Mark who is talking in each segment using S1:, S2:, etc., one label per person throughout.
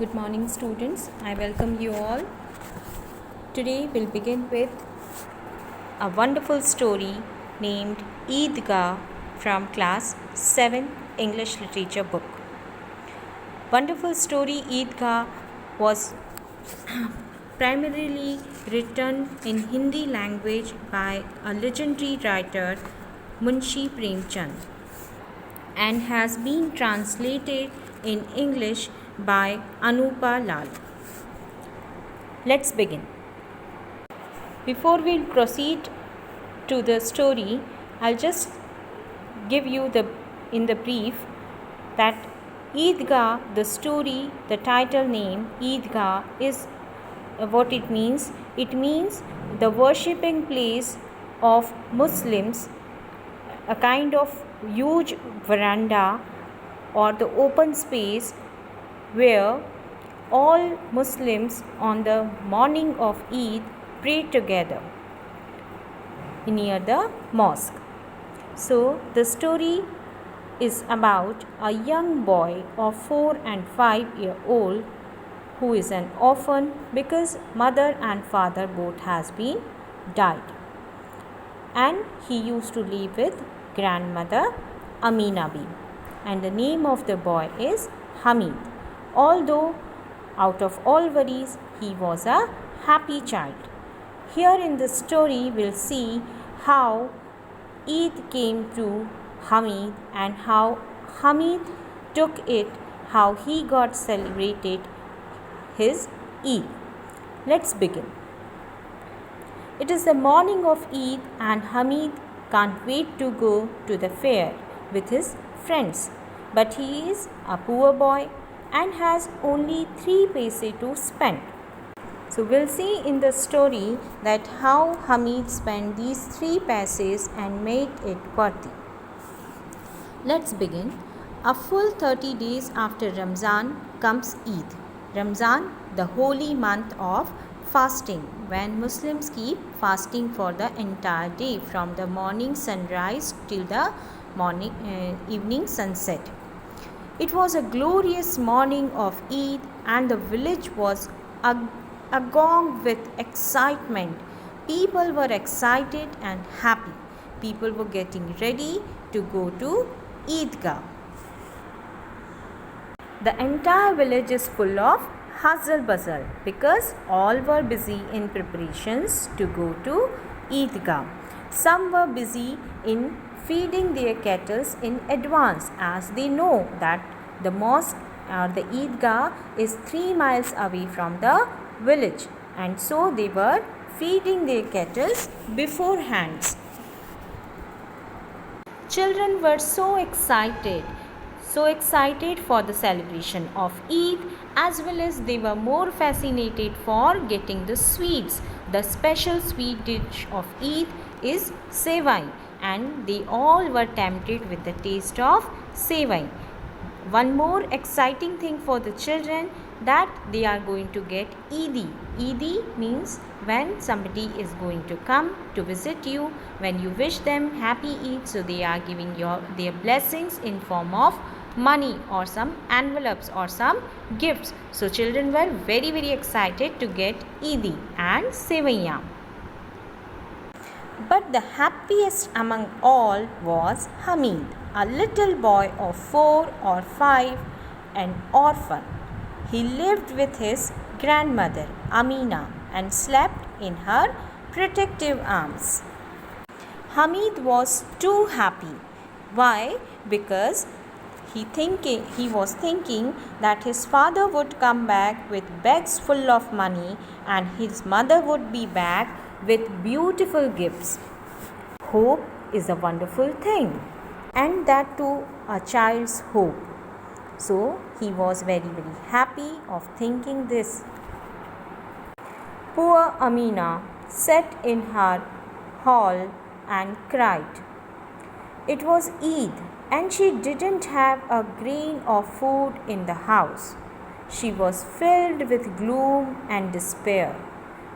S1: Good morning, students. I welcome you all. Today we'll begin with a wonderful story named Idgaah from class 7 English literature book. Wonderful story Idgaah was primarily written in Hindi language by a legendary writer Munshi Premchand and has been translated in English by Anupa Lal. Let's begin. Before we proceed to the story, I'll just give you in the brief that Idgaah, the story, the title name Idgaah is what it means. It means the worshipping place of Muslims, a kind of huge veranda or the open space where all Muslims on the morning of Eid pray together near the mosque. So the story is about a young boy of 4 and 5-year-old who is an orphan because mother and father both has been died, and he used to live with grandmother Amina Bi, and the name of the boy is Hamid. Although out of all worries, he was a happy child. Here in the story, we'll see how Eid came to Hamid and how Hamid took it, how he got celebrated his Eid. Let's begin. It is the morning of Eid and Hamid can't wait to go to the fair with his friends. But he is a poor boy and has only 3 paise to spend. So we'll see in the story that how Hamid spent these 3 paises and made it worthy. Let's begin. A full 30 days after Ramzan comes Eid. Ramzan, the holy month of fasting, when Muslims keep fasting for the entire day from the morning sunrise till the evening sunset. It was a glorious morning of Eid and the village was agog with excitement. People were excited and happy. People were getting ready to go to Idgaah. The entire village is full of hustle bustle because all were busy in preparations to go to Idgaah. Some were busy in feeding their cattle in advance, as they know that the mosque or the Idgaah is 3 miles away from the village, and so they were feeding their cattle beforehand. Children were so excited for the celebration of Eid, as well as they were more fascinated for getting the sweets. The special sweet dish of Eid is sevai, and they all were tempted with the taste of sevai. One more exciting thing for the children, that they are going to get Eidi. Eidi means when somebody is going to come to visit you, when you wish them happy Eid, so they are giving their blessings in form of money or some envelopes or some gifts. So children were very, very excited to get Eidi and sevaiyan. But the happiest among all was Hamid, a little boy of 4 or 5, an orphan. He lived with his grandmother Amina and slept in her protective arms. Hamid was too happy. Why? Because he was thinking that his father would come back with bags full of money and his mother would be back with beautiful gifts. Hope is a wonderful thing, and that too a child's hope. So he was very, very happy of thinking this. Poor Amina sat in her hall and cried. It was Eid and she didn't have a grain of food in the house. She was filled with gloom and despair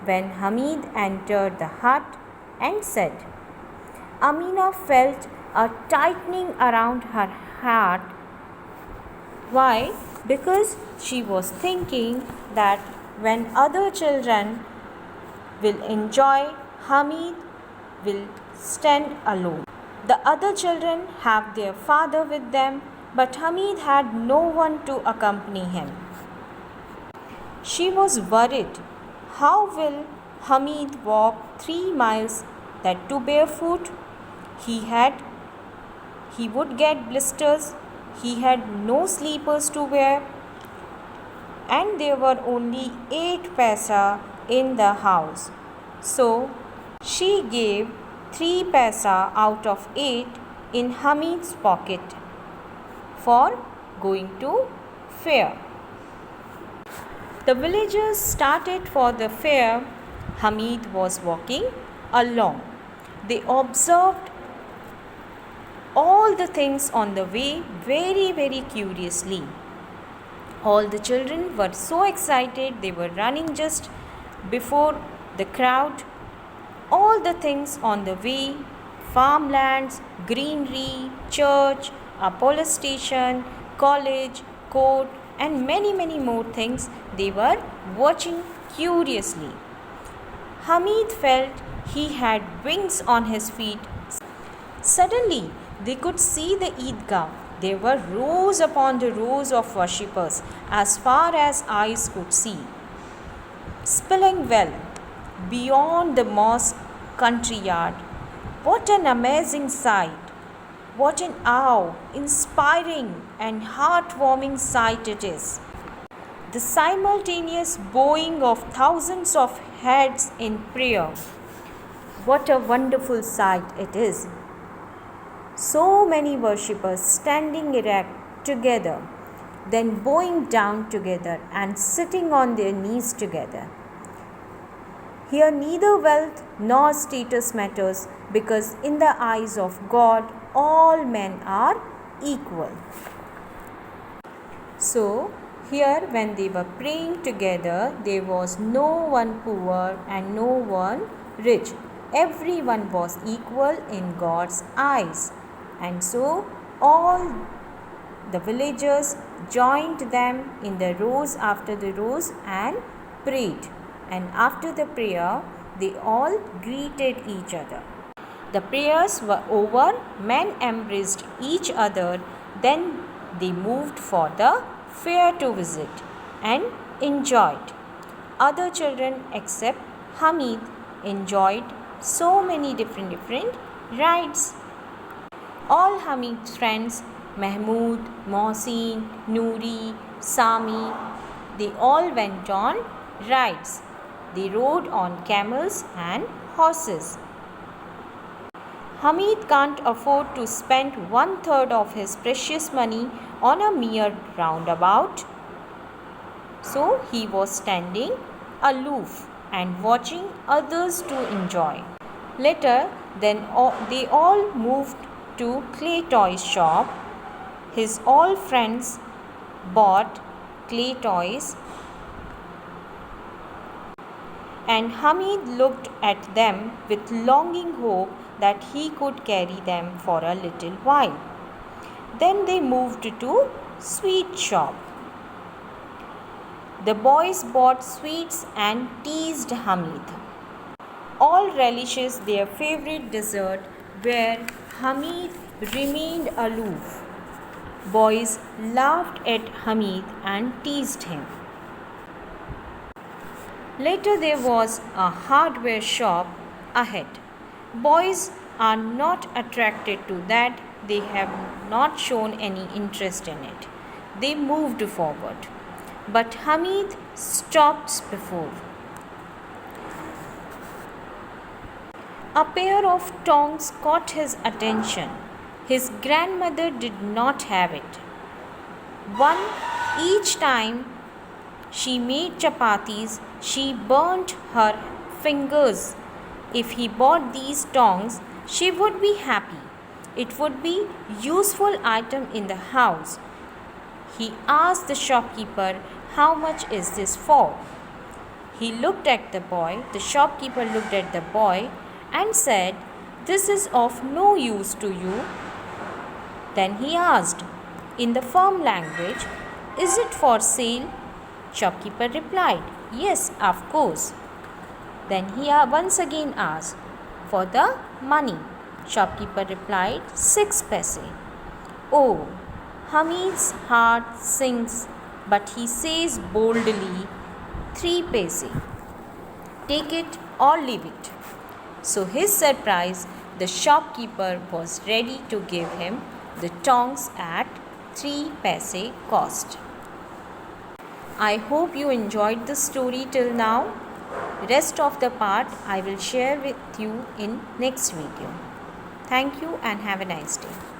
S1: when Hamid entered the hut and said, Amina felt a tightening around her heart. Why? because she was thinking that when other children will enjoy, Hamid will stand alone. The other children have their father with them, but Hamid had no one to accompany him. She was worried. How will Hamid walk 3 miles, that too barefoot? He would get blisters. He had no slippers to wear, and there were only 8 paisa in the house. So she gave 3 paisa out of 8 in Hamid's pocket for going to fair. The villagers started for the fair. Hamid was walking along. They observed all the things on the way very, very curiously. All the children were so excited, they were running just before the crowd. All the things on the way, farmlands, greenery, church, a police station, college, court, and many, many more things they were watching curiously. Hamid felt he had wings on his feet. Suddenly, they could see the Idgaah. There were rows upon the rows of worshippers as far as eyes could see. Spilling well beyond the mosque country yard. What an amazing sight! What an awe-inspiring and heartwarming sight it is. The simultaneous bowing of thousands of heads in prayer. What a wonderful sight it is. So many worshippers standing erect together, then bowing down together and sitting on their knees together. Here neither wealth nor status matters, because in the eyes of God all men are equal. So here when they were praying together, there was no one poor and no one rich. Everyone was equal in God's eyes. And so all the villagers joined them in the rows after the rows and prayed. And after the prayer, they all greeted each other. The prayers were over, men embraced each other, then they moved for the fair to visit and enjoyed. Other children except Hamid enjoyed so many different rides. All Hamid's friends, Mahmood, Mohsin, Noori, Sami, they all went on rides. They rode on camels and horses. Hamid can't afford to spend 1/3 of his precious money on a mere roundabout. So he was standing aloof and watching others to enjoy. Later, they all moved to clay toys shop. His all friends bought clay toys, and Hamid looked at them with longing hope that he could carry them for a little while. Then they moved to sweet shop. The boys bought sweets and teased Hamid. All relishes their favorite dessert, where Hamid remained aloof. Boys laughed at Hamid and teased him. Later there was a hardware shop ahead. Boys are not attracted to that. They have not shown any interest in it. They moved forward. But Hamid stopped before. A pair of tongs caught his attention. His grandmother did not have it. One each time she made chapatis, she burnt her fingers. If he bought these tongs, she would be happy. It would be useful item in the house. He asked the shopkeeper, "How much is this for?" He looked at the boy. The shopkeeper looked at the boy and said, "This is of no use to you." Then he asked in the firm language, Is it for sale? Shopkeeper replied, Yes, of course. Then he once again asked, For the money? Shopkeeper replied, 6 paise. Oh, Hamid's heart sinks, but he says boldly, 3 paise. Take it or leave it. So his surprise, the shopkeeper was ready to give him the tongs at 3 paise cost. I hope you enjoyed the story till now. Rest of the part I will share with you in next video. Thank you and have a nice day.